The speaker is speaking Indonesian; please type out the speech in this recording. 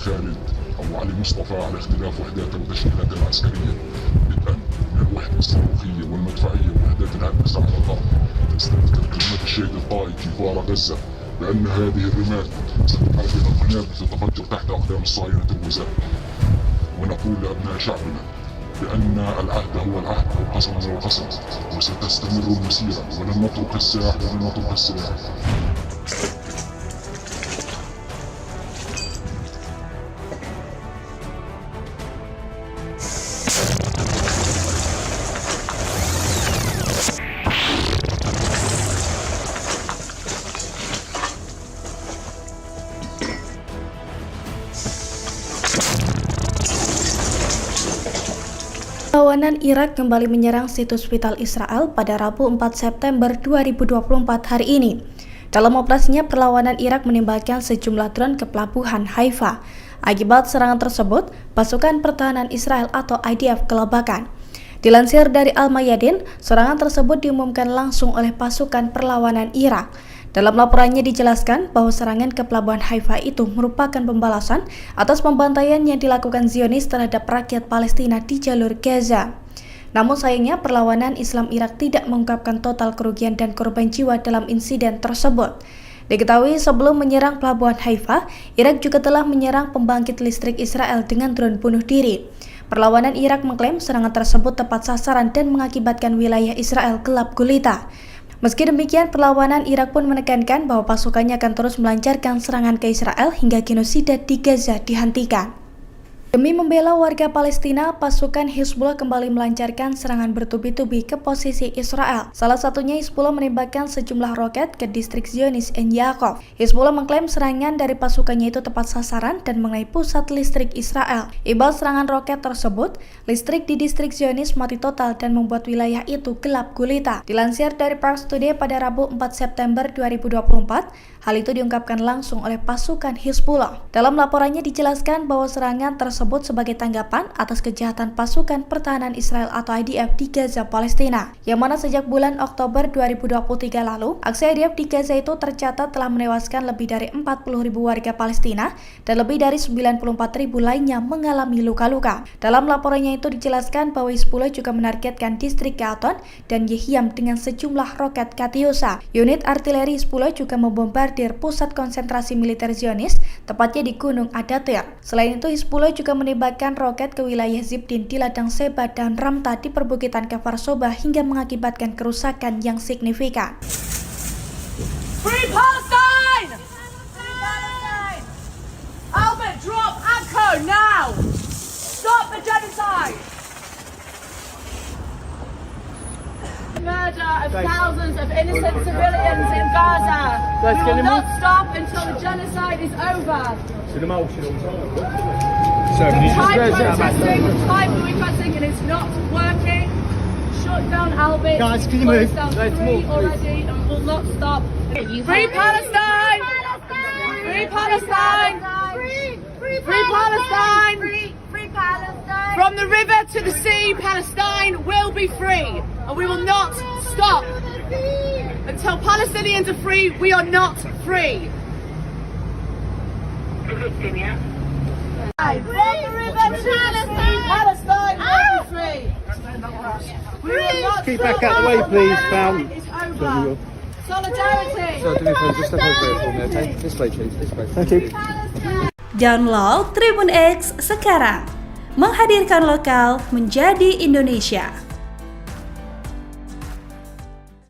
خالد أو علي مصطفى على اختلاف وحداته وتشكيلاته العسكرية، بدءا من الوحدة الصاروخية والمدفعية ووحدات الهندسة على الأرض، تستذكر كلمة الشهيد الطائي في ثار غزة بأن هذه الرمال ستفعل بها القنابل تتفجر تحت أقدام الصهاينة الغزاة. ونقول لأبناء شعبنا بأن العهد هو العهد والقسم هو القسم، وستستمر المسيرة ولن نترك السلاح ولن نترك السلاح. Perlawanan Irak kembali menyerang situs vital Israel pada Rabu 4 September 2024 hari ini. Dalam operasinya, perlawanan Irak menembakkan sejumlah drone ke pelabuhan Haifa. Akibat serangan tersebut, pasukan pertahanan Israel atau IDF kelabakan. Dilansir dari Al-Mayadin, serangan tersebut diumumkan langsung oleh pasukan perlawanan Irak. Dalam laporannya dijelaskan bahwa serangan ke pelabuhan Haifa itu merupakan pembalasan atas pembantaian yang dilakukan Zionis terhadap rakyat Palestina di jalur Gaza. Namun sayangnya perlawanan Islam Irak tidak mengungkapkan total kerugian dan korban jiwa dalam insiden tersebut. Diketahui sebelum menyerang pelabuhan Haifa, Irak juga telah menyerang pembangkit listrik Israel dengan drone bunuh diri. Perlawanan Irak mengklaim serangan tersebut tepat sasaran dan mengakibatkan wilayah Israel gelap gulita. Meski demikian, perlawanan Irak pun menekankan bahwa pasukannya akan terus melancarkan serangan ke Israel hingga genosida di Gaza dihentikan. Demi membela warga Palestina, pasukan Hizbullah kembali melancarkan serangan bertubi-tubi ke posisi Israel. Salah satunya Hizbullah menembakkan sejumlah roket ke distrik Zionis En Yaakov. Hizbullah mengklaim serangan dari pasukannya itu tepat sasaran dan mengenai pusat listrik Israel. Imbas serangan roket tersebut, listrik di distrik Zionis mati total dan membuat wilayah itu gelap gulita. Dilansir dari Pars Today pada Rabu 4 September 2024, hal itu diungkapkan langsung oleh pasukan Hizbullah. Dalam laporannya dijelaskan bahwa serangan tersebut sebagai tanggapan atas kejahatan pasukan pertahanan Israel atau IDF di Gaza, Palestina, yang mana sejak bulan Oktober 2023 lalu, aksi IDF di Gaza itu tercatat telah menewaskan lebih dari 40.000 warga Palestina dan lebih dari 94.000 lainnya mengalami luka-luka. Dalam laporannya itu dijelaskan bahwa Hizbullah juga menargetkan distrik Gaton dan Yehiam dengan sejumlah roket Katyusha. Unit artileri Hizbullah juga membombardir pusat konsentrasi militer Zionis, tepatnya di Gunung Adatir. Selain itu, Hizbullah juga menembakkan roket ke wilayah Zibdin di ladang Seba dan Ramta di perbukitan Kfar Soba hingga mengakibatkan kerusakan yang signifikan. Free Palestine! Free Palestine! Albert, drop ACO now! Stop the genocide! Murder of thousands of innocent civilians in Gaza. We will not stop until the genocide is over. Time protesting and it's not working. Shut down Albert. Guys, can you move? Let's move already and will not stop. Free Palestine! Free Palestine! Free Palestine! Free Palestine! From the river to the sea, Palestine will be free, and we will not stop until Palestinians are free. We are not free. From the river to Palestine! Palestine will be free. We will not Keep stop back out of the way, please, pal. It's over. Solidarity. Just step over here for me, okay? This way, please. This way. Thank you. Download Tribun X sekarang. Menghadirkan lokal menjadi Indonesia.